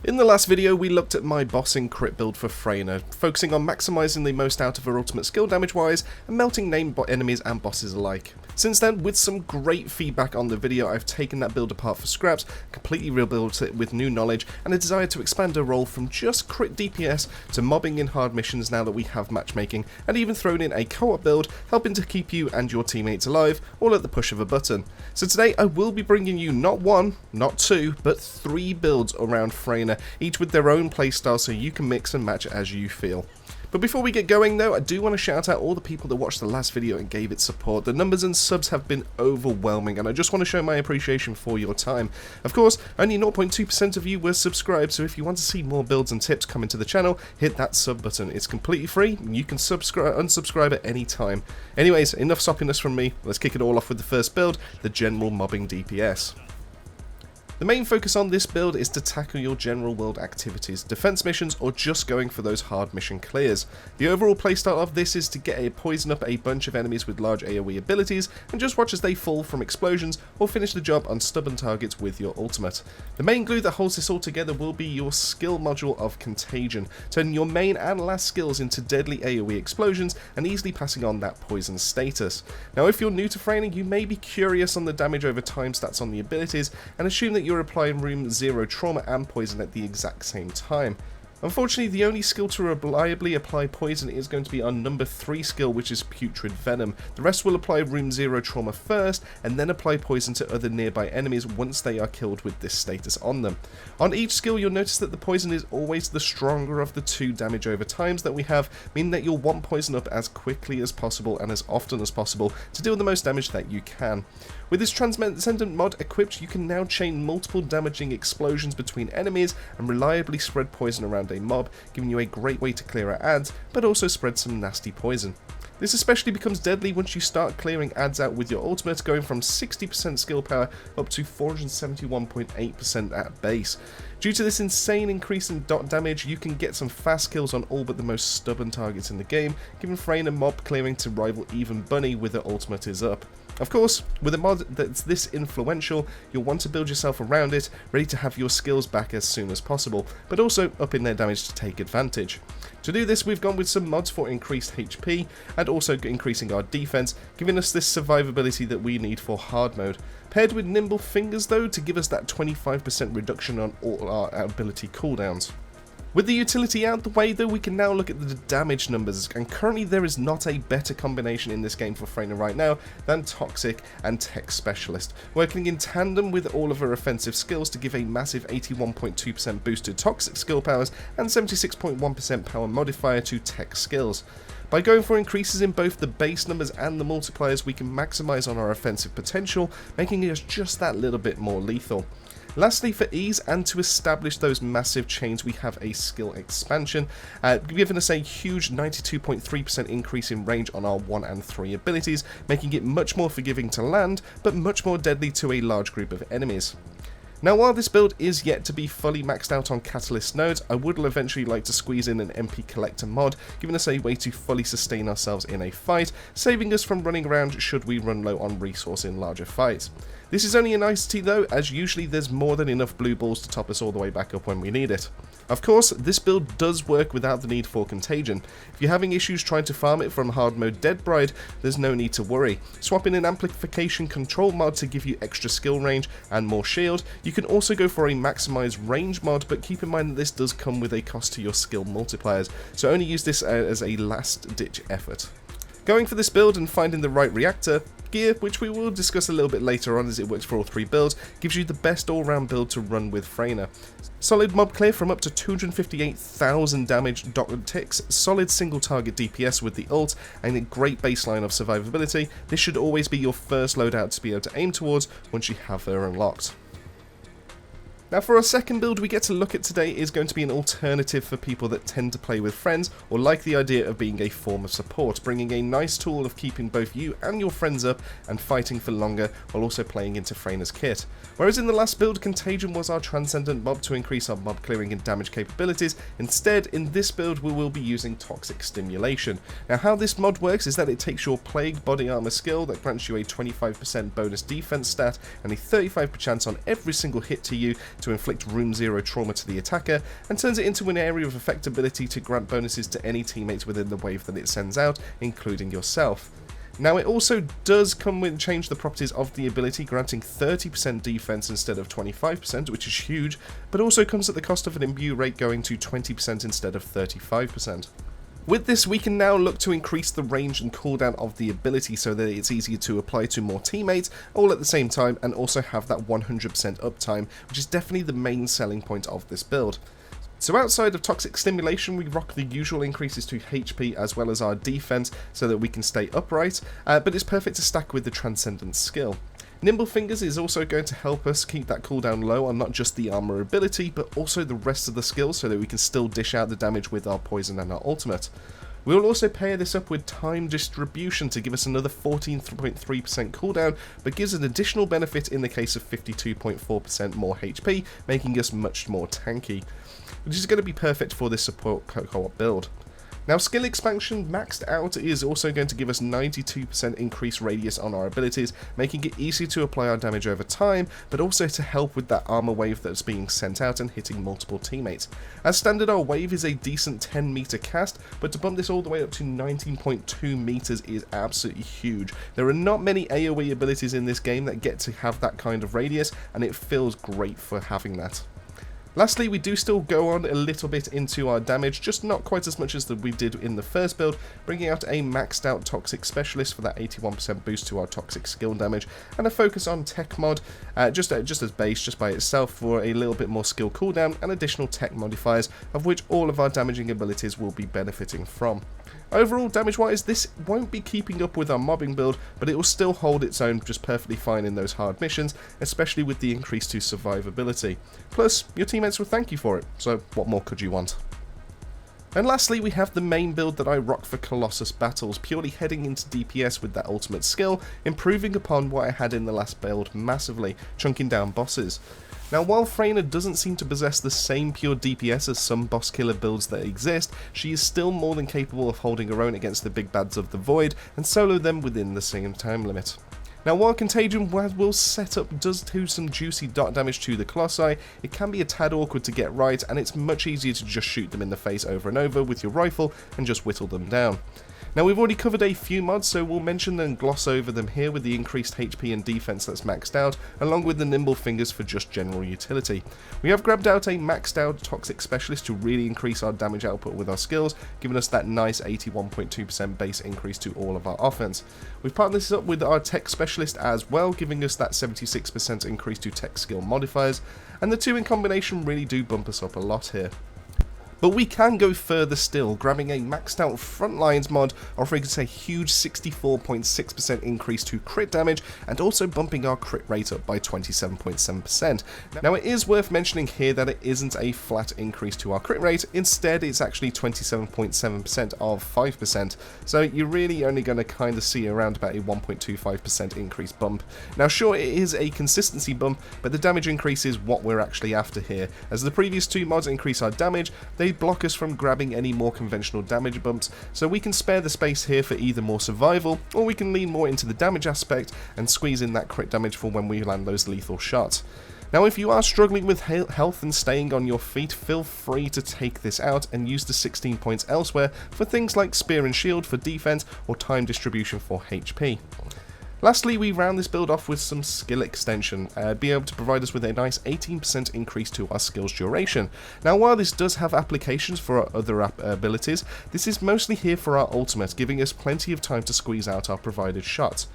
In the last video, we looked at my bossing crit build for Freyna, focusing on maximising the most out of her ultimate skill damage-wise and melting named enemies and bosses alike. Since then, with some great feedback on the video, I've taken that build apart for scraps, completely rebuilt it with new knowledge, and a desire to expand her role from just crit DPS to mobbing in hard missions now that we have matchmaking, and even thrown in a co-op build, helping to keep you and your teammates alive, all at the push of a button. So today, I will be bringing you not one, not two, but 3 builds around Freyna, each with their own playstyle so you can mix and match as you feel. But before we get going though, I do want to shout out all the people that watched the last video and gave it support. The numbers and subs have been overwhelming, and I just want to show my appreciation for your time. Of course, only 0.2% of you were subscribed, so if you want to see more builds and tips coming to the channel, hit that sub button. It's completely free, and you can unsubscribe at any time. Anyways, enough soppiness from me. Let's kick it all off with the first build, the general mobbing DPS. The main focus on this build is to tackle your general world activities, defense missions, or just going for those hard mission clears. The overall playstyle of this is to poison up a bunch of enemies with large AoE abilities and just watch as they fall from explosions or finish the job on stubborn targets with your ultimate. The main glue that holds this all together will be your skill module of Contagion, turning your main and last skills into deadly AoE explosions and easily passing on that poison status. Now if you're new to Freyna, you may be curious on the damage over time stats on the abilities and assume that you're applying room 0 trauma and poison at the exact same time. Unfortunately, the only skill to reliably apply poison is going to be our number 3 skill, which is Putrid Venom. The rest will apply room 0 trauma first, and then apply poison to other nearby enemies once they are killed with this status on them. On each skill, you'll notice that the poison is always the stronger of the 2 damage over times that we have, meaning that you'll want poison up as quickly as possible and as often as possible to deal the most damage that you can. With this transcendent mod equipped, you can now chain multiple damaging explosions between enemies and reliably spread poison around a mob, giving you a great way to clear out adds, but also spread some nasty poison. This especially becomes deadly once you start clearing adds out with your ultimate, going from 60% skill power up to 471.8% at base. Due to this insane increase in dot damage, you can get some fast kills on all but the most stubborn targets in the game, giving Freyna mob clearing to rival even Bunny with her ultimate is up. Of course, with a mod that's this influential, you'll want to build yourself around it, ready to have your skills back as soon as possible, but also upping their damage to take advantage. To do this, we've gone with some mods for increased HP, and also increasing our defense, giving us this survivability that we need for hard mode. Paired with nimble fingers though, to give us that 25% reduction on all our ability cooldowns. With the utility out the way though, we can now look at the damage numbers, and currently there is not a better combination in this game for Freyna right now than Toxic and Tech Specialist, working in tandem with all of her offensive skills to give a massive 81.2% boost to Toxic skill powers and 76.1% power modifier to Tech skills. By going for increases in both the base numbers and the multipliers, we can maximise on our offensive potential, making us just that little bit more lethal. Lastly, for ease and to establish those massive chains, we have a skill expansion, giving us a huge 92.3% increase in range on our 1 and 3 abilities, making it much more forgiving to land, but much more deadly to a large group of enemies. Now, while this build is yet to be fully maxed out on Catalyst nodes, I would eventually like to squeeze in an MP Collector mod, giving us a way to fully sustain ourselves in a fight, saving us from running around should we run low on resource in larger fights. This is only a nicety though, as usually there's more than enough blue balls to top us all the way back up when we need it. Of course, this build does work without the need for Contagion. If you're having issues trying to farm it from hard mode Dead Bride, there's no need to worry. Swap in an amplification control mod to give you extra skill range and more shield. You can also go for a maximized range mod, but keep in mind that this does come with a cost to your skill multipliers, so only use this as a last ditch effort. Going for this build and finding the right reactor gear, which we will discuss a little bit later on as it works for all 3 builds, gives you the best all-round build to run with Freyna. Solid mob clear from up to 258,000 damage dot ticks, solid single target DPS with the ult, and a great baseline of survivability. This should always be your first loadout to be able to aim towards once you have her unlocked. Now for our second build we get to look at today is going to be an alternative for people that tend to play with friends or like the idea of being a form of support, bringing a nice tool of keeping both you and your friends up and fighting for longer while also playing into Freyna's kit. Whereas in the last build, Contagion was our transcendent mob to increase our mob clearing and damage capabilities, instead in this build we will be using Toxic Stimulation. Now how this mod works is that it takes your Plagued Body Armor skill that grants you a 25% bonus defense stat and a 35% chance on every single hit to you to inflict room 0 trauma to the attacker, and turns it into an area of effect ability to grant bonuses to any teammates within the wave that it sends out, including yourself. Now it also does come with change the properties of the ability, granting 30% defense instead of 25%, which is huge, but also comes at the cost of an imbue rate going to 20% instead of 35%. With this, we can now look to increase the range and cooldown of the ability so that it's easier to apply to more teammates, all at the same time, and also have that 100% uptime, which is definitely the main selling point of this build. So outside of toxic stimulation, we rock the usual increases to HP as well as our defense so that we can stay upright, but it's perfect to stack with the transcendent skill. Nimble Fingers is also going to help us keep that cooldown low on not just the armor ability, but also the rest of the skills so that we can still dish out the damage with our poison and our ultimate. We will also pair this up with time distribution to give us another 14.3% cooldown, but gives an additional benefit in the case of 52.4% more HP, making us much more tanky, which is going to be perfect for this support co-op build. Now, skill expansion maxed out is also going to give us 92% increased radius on our abilities, making it easier to apply our damage over time, but also to help with that armor wave that's being sent out and hitting multiple teammates. As standard, our wave is a decent 10 meter cast, but to bump this all the way up to 19.2 meters is absolutely huge. There are not many AoE abilities in this game that get to have that kind of radius, and it feels great for having that. Lastly, we do still go on a little bit into our damage, just not quite as much as we did in the first build, bringing out a maxed out Toxic Specialist for that 81% boost to our Toxic skill damage, and a focus on Tech Mod, just as base, just by itself, for a little bit more skill cooldown and additional tech modifiers, of which all of our damaging abilities will be benefiting from. Overall, damage-wise, this won't be keeping up with our mobbing build, but it will still hold its own just perfectly fine in those hard missions, especially with the increase to survivability. Plus, your teammates will thank you for it, so what more could you want? And lastly, we have the main build that I rock for Colossus battles, purely heading into DPS with that ultimate skill, improving upon what I had in the last build massively, chunking down bosses. Now, while Freyna doesn't seem to possess the same pure DPS as some boss killer builds that exist, she is still more than capable of holding her own against the big bads of the Void and solo them within the same time limit. Now, while Contagion will set up does do some juicy dot damage to the Colossi, it can be a tad awkward to get right, and it's much easier to just shoot them in the face over and over with your rifle and just whittle them down. Now, we've already covered a few mods, so we'll mention and gloss over them here with the increased HP and defense that's maxed out, along with the Nimble Fingers for just general utility. We have grabbed out a maxed out Toxic Specialist to really increase our damage output with our skills, giving us that nice 81.2% base increase to all of our offense. We've partnered this up with our Tech Specialist as well, giving us that 76% increase to tech skill modifiers, and the two in combination really do bump us up a lot here. But we can go further still, grabbing a maxed out Frontlines mod, offering us a huge 64.6% increase to crit damage, and also bumping our crit rate up by 27.7%. Now, it is worth mentioning here that it isn't a flat increase to our crit rate, instead it's actually 27.7% of 5%, so you're really only going to kind of see around about a 1.25% increase bump. Now, sure, it is a consistency bump, but the damage increase is what we're actually after here. As the previous two mods increase our damage, they block us from grabbing any more conventional damage bumps, so we can spare the space here for either more survival, or we can lean more into the damage aspect and squeeze in that crit damage for when we land those lethal shots. Now, if you are struggling with health and staying on your feet, feel free to take this out and use the 16 points elsewhere for things like Spear and Shield for defense or time distribution for HP. Lastly, we round this build off with some skill extension, being able to provide us with a nice 18% increase to our skills duration. Now, while this does have applications for our other abilities, this is mostly here for our ultimate, giving us plenty of time to squeeze out our provided shots.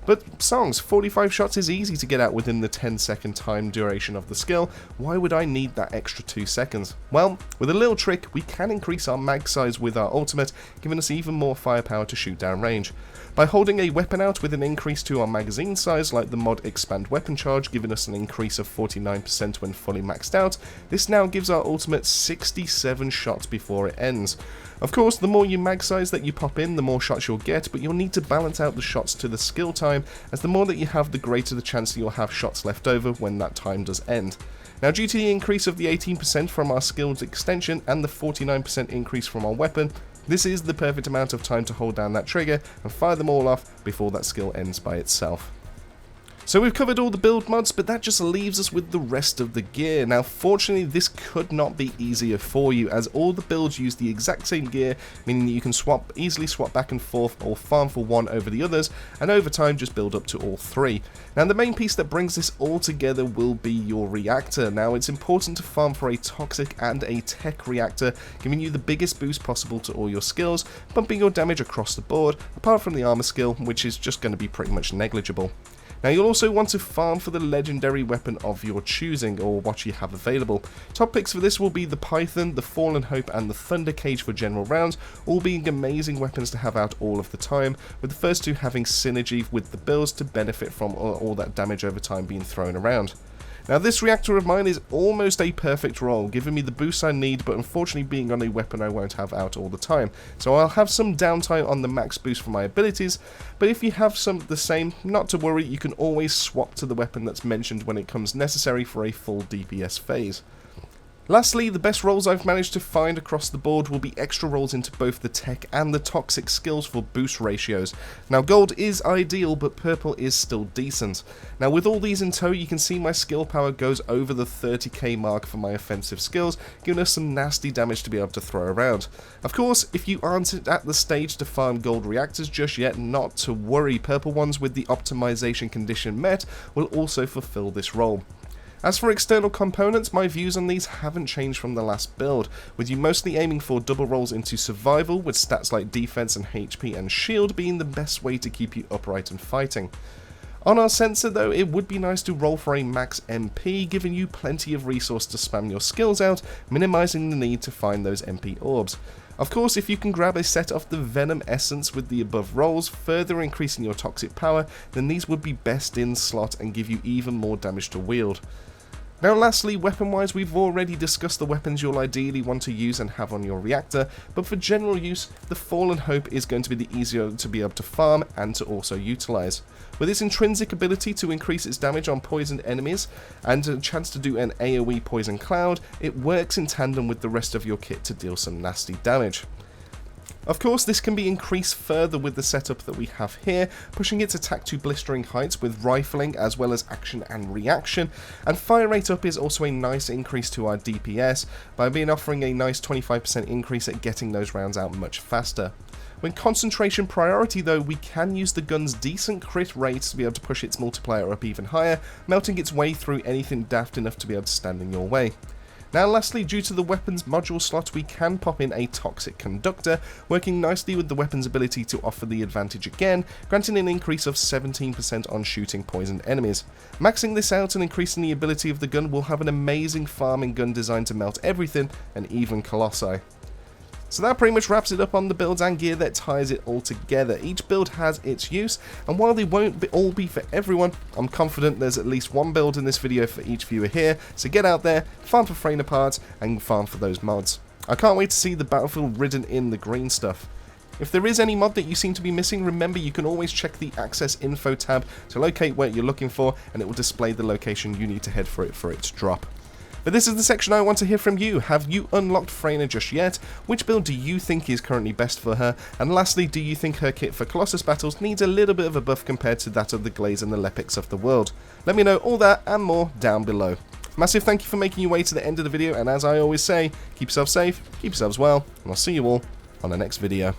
But songs, 45 shots is easy to get out within the 10-second time duration of the skill. Why would I need that extra 2 seconds? Well, with a little trick, we can increase our mag size with our ultimate, giving us even more firepower to shoot down range. By holding a weapon out with an increase to our magazine size, like the mod Expand Weapon Charge, giving us an increase of 49% when fully maxed out, this now gives our ultimate 67 shots before it ends. Of course, the more you mag size that you pop in, the more shots you'll get, but you'll need to balance out the shots to the skill time, as the more that you have, the greater the chance that you'll have shots left over when that time does end. Now, due to the increase of the 18% from our skills extension and the 49% increase from our weapon, this is the perfect amount of time to hold down that trigger and fire them all off before that skill ends by itself. So we've covered all the build mods, but that just leaves us with the rest of the gear. Now fortunately this could not be easier for you, as all the builds use the exact same gear, meaning that you can easily swap back and forth or farm for one over the others, and over time just build up to all three. Now the main piece that brings this all together will be your reactor. Now it's important to farm for a toxic and a tech reactor, giving you the biggest boost possible to all your skills, bumping your damage across the board, apart from the armor skill, which is just going to be pretty much negligible. Now you'll also want to farm for the legendary weapon of your choosing, or what you have available. Top picks for this will be the Python, the Fallen Hope and the Thunder Cage for general rounds, all being amazing weapons to have out all of the time, with the first two having synergy with the builds to benefit from all that damage over time being thrown around. Now this reactor of mine is almost a perfect roll, giving me the boost I need, but unfortunately being on a weapon I won't have out all the time. So I'll have some downtime on the max boost for my abilities, but if you have some the same, not to worry, you can always swap to the weapon that's mentioned when it comes necessary for a full DPS phase. Lastly, the best rolls I've managed to find across the board will be extra rolls into both the tech and the toxic skills for boost ratios. Now gold is ideal, but purple is still decent. Now with all these in tow, you can see my skill power goes over the 30k mark for my offensive skills, giving us some nasty damage to be able to throw around. Of course, if you aren't at the stage to farm gold reactors just yet, not to worry, purple ones with the optimization condition met will also fulfill this role. As for external components, my views on these haven't changed from the last build, with you mostly aiming for double rolls into survival, with stats like defense and HP and shield being the best way to keep you upright and fighting. On our sensor though, it would be nice to roll for a max MP, giving you plenty of resource to spam your skills out, minimizing the need to find those MP orbs. Of course, if you can grab a set of the Venom Essence with the above rolls, further increasing your toxic power, then these would be best in slot and give you even more damage to wield. Now lastly, weapon-wise, we've already discussed the weapons you'll ideally want to use and have on your reactor, but for general use, the Fallen Hope is going to be the easier to be able to farm and to also utilize. With its intrinsic ability to increase its damage on poisoned enemies, and a chance to do an AoE poison cloud, it works in tandem with the rest of your kit to deal some nasty damage. Of course, this can be increased further with the setup that we have here, pushing its attack to blistering heights with rifling as well as action and reaction, and fire rate up is also a nice increase to our DPS by offering a nice 25% increase at getting those rounds out much faster. When concentration priority though, we can use the gun's decent crit rate to be able to push its multiplier up even higher, melting its way through anything daft enough to be able to stand in your way. Now lastly, due to the weapons module slot, we can pop in a Toxic Conductor, working nicely with the weapon's ability to offer the advantage again, granting an increase of 17% on shooting poisoned enemies. Maxing this out and increasing the ability of the gun will have an amazing farming gun designed to melt everything, and even Colossi. So that pretty much wraps it up on the builds and gear that ties it all together. Each build has its use, and while they won't all be for everyone, I'm confident there's at least one build in this video for each viewer here, so get out there, farm for Freyna parts, and farm for those mods. I can't wait to see the battlefield ridden in the green stuff. If there is any mod that you seem to be missing, remember you can always check the Access Info tab to locate what you're looking for, and it will display the location you need to head for it to drop. But this is the section I want to hear from you. Have you unlocked Freyna just yet? Which build do you think is currently best for her? And lastly, do you think her kit for Colossus battles needs a little bit of a buff compared to that of the Glaze and the Lepics of the world? Let me know all that and more down below. Massive thank you for making your way to the end of the video, and as I always say, keep yourself safe, keep yourselves well, and I'll see you all on the next video.